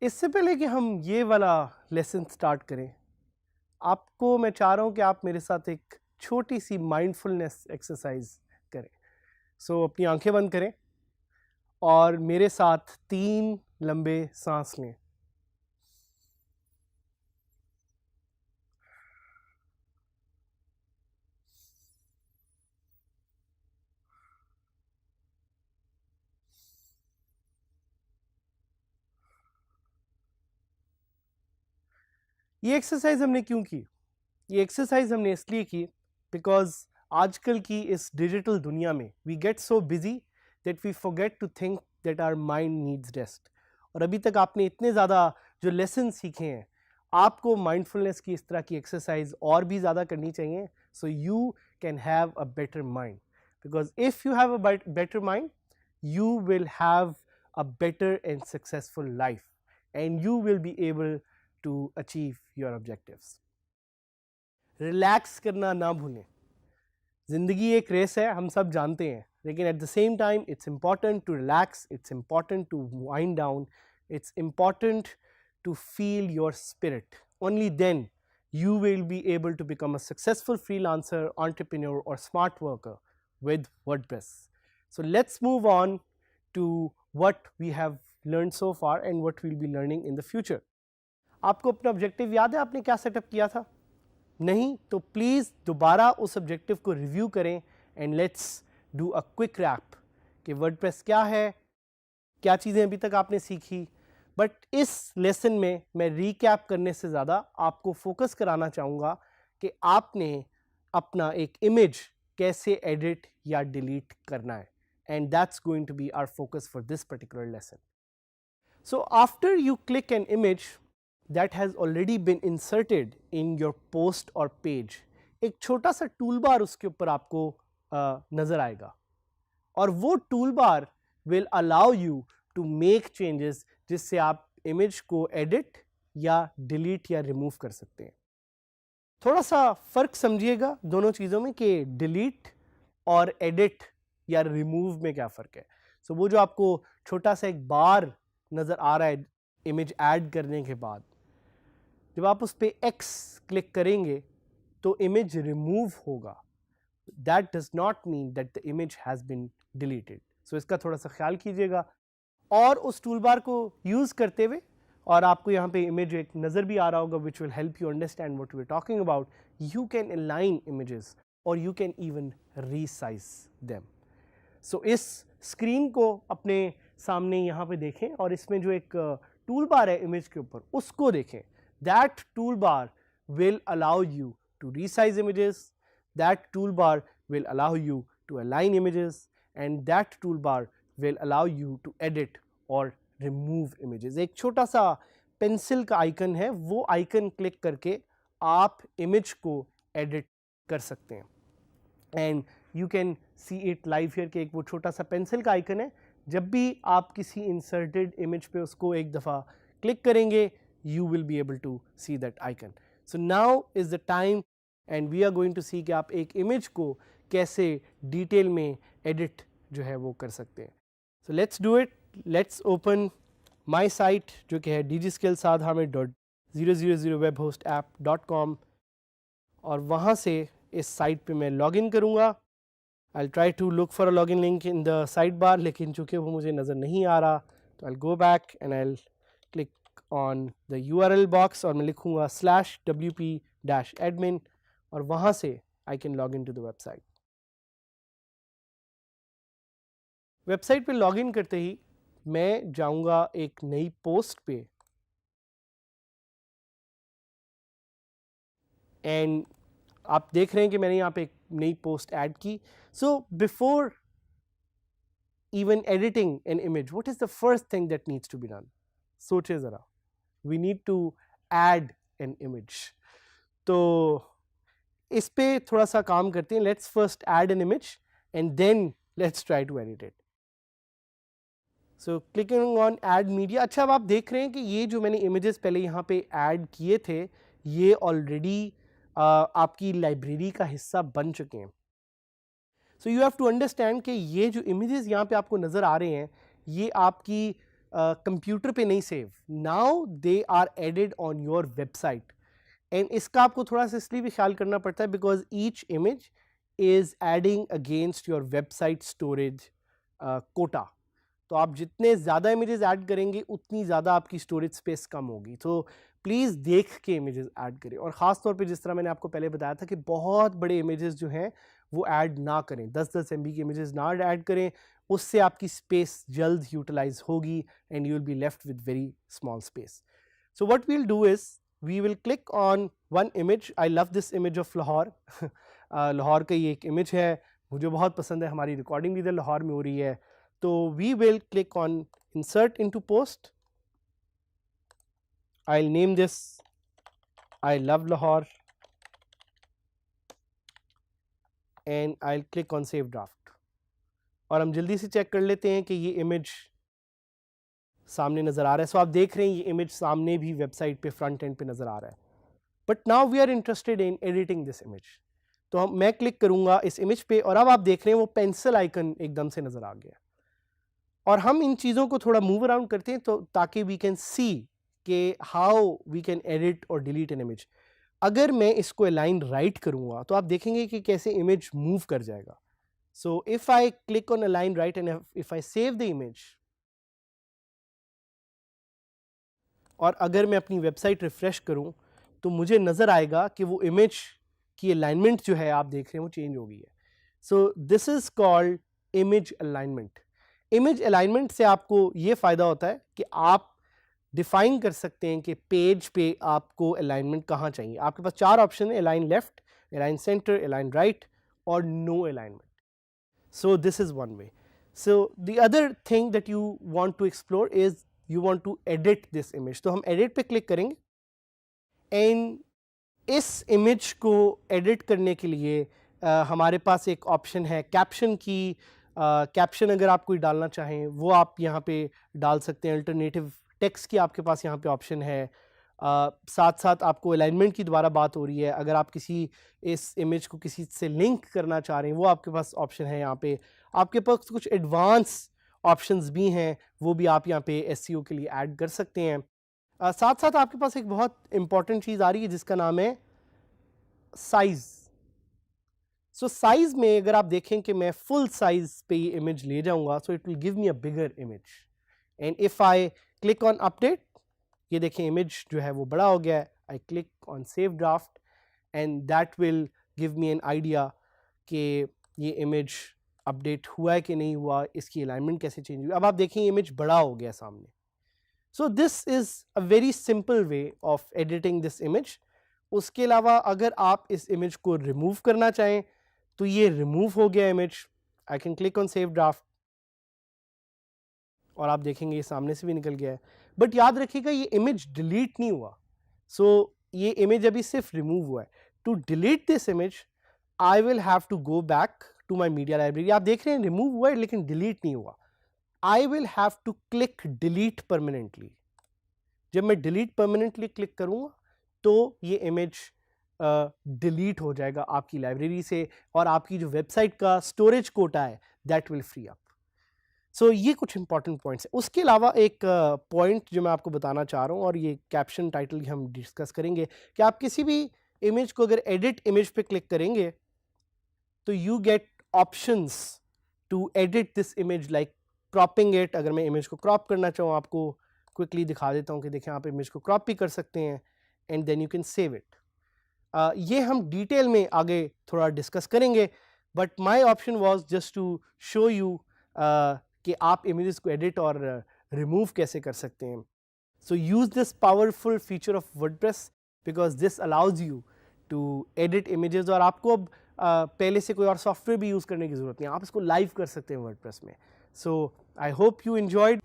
इससे पहले कि हम ये वाला लेसन स्टार्ट करें, आपको मैं चाह रहा हूँ कि आप मेरे साथ एक छोटी सी माइंडफुलनेस एक्सरसाइज करें। सो अपनी आंखें बंद करें और मेरे साथ 3 लंबे सांस लें। ये एक्सरसाइज हमने क्यों की? ये एक्सरसाइज हमने इसलिए की बिकॉज आजकल की इस डिजिटल दुनिया में we get so busy that we forget to think that our mind needs rest. और अभी तक आपने इतने ज़्यादा जो लेसन सीखे हैं, आपको माइंडफुलनेस की इस तरह की एक्सरसाइज और भी ज़्यादा करनी चाहिए so you can have a better mind. Because if you have a better mind you will have a better and successful life and you will be able to achieve your objectives. Relax करना ना भूलें। ज़िंदगी एक race है, हम सब जानते हैं, लेकिन at the same time it's important to relax, it's important to wind down, it's important to feel your spirit. Only then you will be able to become a successful freelancer, entrepreneur or smart worker with WordPress. So let's move on to what we have learned so far and what we'll be learning in the future. आपको अपना objective याद है आपने क्या setup किया था? नहीं तो प्लीज़ दोबारा उस ऑब्जेक्टिव को रिव्यू करें and let's do a quick wrap कि वर्डप्रेस क्या है, क्या चीज़ें अभी तक आपने सीखी। बट इस लेसन में मैं रीकैप करने से ज़्यादा आपको फोकस कराना चाहूँगा कि आपने अपना एक इमेज कैसे एडिट या डिलीट करना है, and that's going to be our focus for this particular lesson. So after you click an image that has already been inserted in your post or page, एक छोटा सा टूल बार उसके ऊपर आपको नज़र आएगा और वो tool bar will allow you to make changes जिससे आप इमेज को एडिट या डिलीट या रिमूव कर सकते हैं. थोड़ा सा फ़र्क समझिएगा दोनों चीज़ों में कि डिलीट और एडिट या रिमूव में क्या फ़र्क है. सो वो जो आपको छोटा सा एक बार नज़र आ रहा है इमेज ऐड करने के बाद, जब आप उस पर X क्लिक करेंगे तो इमेज रिमूव होगा. That does not mean that the image has been deleted. So इसका थोड़ा सा ख्याल कीजिएगा. और उस टूल बार को यूज़ करते हुए, और आपको यहाँ पे इमेज एक नज़र भी आ रहा होगा which will help you understand what we are talking about, you can align images और you can even resize them. So इस स्क्रीन को अपने सामने यहाँ पे देखें और इसमें जो एक टूल बार है इमेज के ऊपर उसको देखें. That tool bar will allow you to resize images, that tool bar will allow you to align images, and that tool bar will allow you to edit or remove images. एक छोटा सा pencil का icon है, वो icon click करके आप image को edit कर सकते हैं. And you can see it live here कि एक वो छोटा सा पेंसिल का आइकन है. जब भी आप किसी इंसर्टेड इमेज पे उसको एक दफ़ा क्लिक करेंगे you will be able to see that icon. So now is the time and we are going to see कि आप एक इमेज को कैसे डिटेल में एडिट जो है वो कर सकते हैं. So let's do it. Let's open my site जो कि है dgskillsadhamid.000webhostapp.com और वहाँ से इस साइट पे मैं लॉगिन करूँगा. I'll try to look for a login link in the sidebar, लेकिन चूँकि वो मुझे नज़र नहीं आ रहा तो I'll go back and I'll click on the URL box और मैं लिखूँगा /wp-admin और वहाँ से I can log into the website. Website पे लॉगिन करते ही मैं जाऊँगा एक नई पोस्ट पे एंड आप देख रहे हैं कि मैंने यहाँ पे एक नई पोस्ट ऐड की. So before even editing an image, what is the first thing that needs to be done? सोचिए ज़रा. We need to add an image. तो इस पे थोड़ा सा काम करते हैं. Let's first add an image and then let's try to edit it. So clicking on add media. अच्छा, अब आप देख रहे हैं कि ये जो मैंने इमेजेस पहले यहाँ पे ऐड किए थे ये ऑलरेडी आपकी लाइब्रेरी का हिस्सा बन चुके हैं. So you have to understand कि ये जो इमेजेस यहाँ पे आपको नज़र आ रहे हैं ये आपकी कंप्यूटर पे नहीं save. Now they are added on your website. And इसका आपको थोड़ा सा इसलिए भी ख्याल करना पड़ता है because each image is adding against your website storage quota. तो आप जितने ज़्यादा इमेजेस ऐड करेंगे उतनी ज़्यादा आपकी स्टोरेज स्पेस कम होगी. तो प्लीज़ देख के इमेजेस ऐड करें. और ख़ास तौर पे जिस तरह मैंने आपको पहले बताया था कि बहुत बड़े इमेजेस जो हैं वो ऐड ना करें. 10-10 MB के इमेजेस ना ऐड करें, उससे आपकी स्पेस जल्द यूटिलाइज होगी and you will be left with very small space. So what we will do is we will click on one image. I love this image of Lahore. Lahore का ये एक इमेज है, मुझे बहुत पसंद है. हमारी रिकॉर्डिंग भी इधर लाहौर में हो रही है. तो we will click on insert into post. I'll name this I love Lahore and I'll click on save draft. और हम जल्दी से चेक कर लेते हैं कि ये इमेज सामने नज़र आ रहा है. सो आप देख रहे हैं ये इमेज सामने भी वेबसाइट पे फ्रंट एंड पे नज़र आ रहा है. But now we are interested in editing this image. तो मैं क्लिक करूँगा इस इमेज पे और अब आप देख रहे हैं वो पेंसिल आइकन एकदम से नज़र आ गया. और हम इन चीज़ों को थोड़ा मूव अराउंड करते हैं तो ताकि वी कैन सी कि हाउ वी कैन एडिट और डिलीट एन इमेज. अगर मैं इसको अलाइन राइट करूँगा तो आप देखेंगे कि कैसे इमेज मूव कर जाएगा. So if I click on align right and if I save the image और अगर मैं अपनी वेबसाइट रिफ्रेश करूँ तो मुझे नज़र आएगा कि वो इमेज की अलाइनमेंट जो है आप देख रहे हैं वो चेंज हो गई है. सो this is called image alignment. Image alignment से आपको ये फ़ायदा होता है कि आप डिफाइन कर सकते हैं कि पेज पे आपको अलाइनमेंट कहाँ चाहिए. आपके पास 4 ऑप्शन है, align left, align centre, align right और no alignment. So this is one way. So the other thing that you want to explore is you want to edit this image. तो हम edit पे click करेंगे and इस image को edit करने के लिए हमारे पास एक ऑप्शन है कैप्शन की. कैप्शन अगर आप कोई डालना चाहें वो आप यहाँ पे डाल सकते हैं. अल्टरनेटिव टेक्स्ट की आपके पास यहाँ पे ऑप्शन है. साथ साथ आपको अलाइनमेंट की दोबारा बात हो रही है. अगर आप किसी इस इमेज को किसी से लिंक करना चाह रहे हैं वो आपके पास ऑप्शन है. यहाँ पे आपके पास कुछ एडवांस ऑप्शंस भी हैं वो भी आप यहाँ पे SEO के लिए ऐड कर सकते हैं. साथ साथ आपके पास एक बहुत इंपॉर्टेंट चीज़ आ रही है जिसका नाम है साइज़. सो साइज में अगर आप देखें कि मैं फुल साइज पे ये इमेज ले जाऊंगा so it will give me a bigger image. And if I click on update, ये देखें इमेज जो है वो बड़ा हो गया है. I click on save draft and that will give me an idea कि ये इमेज अपडेट हुआ है कि नहीं हुआ, इसकी अलाइनमेंट कैसे चेंज हुई. अब आप देखें इमेज बड़ा हो गया सामने. सो this is a very simple way of editing this image. उसके अलावा अगर आप इस इमेज को रिमूव करना चाहें तो ये रिमूव हो गया image. I can click on save draft और आप देखेंगे ये सामने से भी निकल गया है. बट याद रखिएगा ये इमेज डिलीट नहीं हुआ. सो ये इमेज अभी सिर्फ रिमूव हुआ है. To delete this image I will have to go back to my media library. आप देख रहे हैं रिमूव हुआ है लेकिन डिलीट नहीं हुआ. I will have to click delete permanently. जब मैं डिलीट परमानेंटली क्लिक करूंगा तो ये इमेज डिलीट हो जाएगा आपकी लाइब्रेरी से और आपकी जो वेबसाइट का स्टोरेज कोटा है दैट विल फ्री अप. सो ये कुछ इंपॉर्टेंट पॉइंट्स हैं. उसके अलावा एक पॉइंट जो मैं आपको बताना चाह रहा हूँ और ये कैप्शन टाइटल हम डिस्कस करेंगे कि आप किसी भी इमेज को अगर एडिट इमेज पे क्लिक करेंगे तो you get options to edit this image like cropping it. अगर मैं इमेज को क्रॉप करना चाहूँ आपको क्विकली दिखा देता हूँ कि देखें आप इमेज को क्रॉप भी कर सकते हैं and then you can save it. ये हम डिटेल में आगे थोड़ा डिस्कस करेंगे but my option was just to show you कि आप इमेजेस को एडिट और रिमूव कैसे कर सकते हैं. So use this powerful feature of WordPress because this allows you to edit images. और आपको अब पहले से कोई और सॉफ्टवेयर भी यूज़ करने की ज़रूरत नहीं, आप इसको लाइव कर सकते हैं वर्डप्रेस में. सो आई होप यू एंजॉयड.